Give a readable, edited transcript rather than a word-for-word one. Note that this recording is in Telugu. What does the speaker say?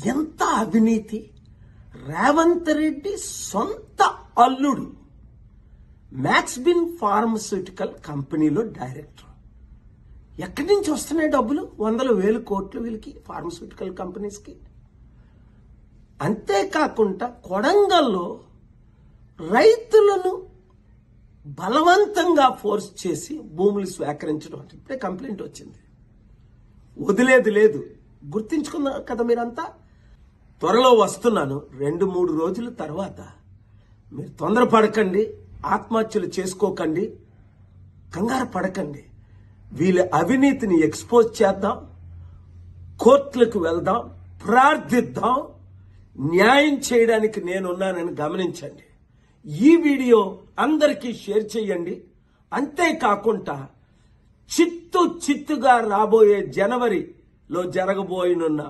ఎంత అవినీతి! రేవంత్ రెడ్డి సొంత అల్లుడు మ్యాక్స్బిన్ ఫార్మస్యూటికల్ కంపెనీలో డైరెక్టర్. ఎక్కడి నుంచి వస్తున్నాయి డబ్బులు? 100,000 కోట్లు వీళ్ళకి, ఫార్మస్యూటికల్ కంపెనీస్కి. అంతేకాకుండా కొడంగల్లో రైతులను బలవంతంగా ఫోర్స్ చేసి భూములు స్వీకరించడం, ఇప్పుడే కంప్లైంట్ వచ్చింది. వదిలేది లేదు. గుర్తించుకున్నారు కదా మీరంతా. త్వరలో వస్తున్నాను. 2-3 రోజుల తర్వాత మీరు తొందరపడకండి, ఆత్మహత్యలు చేసుకోకండి, కంగారు పడకండి. వీళ్ళ అవినీతిని ఎక్స్పోజ్ చేద్దాం, కోర్టులకు వెళ్దాం, ప్రార్థిద్దాం. న్యాయం చేయడానికి నేనున్నానని గమనించండి. ఈ వీడియో అందరికీ షేర్ చేయండి. అంతేకాకుండా చిత్తుగా రాబోయే జనవరిలో జరగబోయనున్న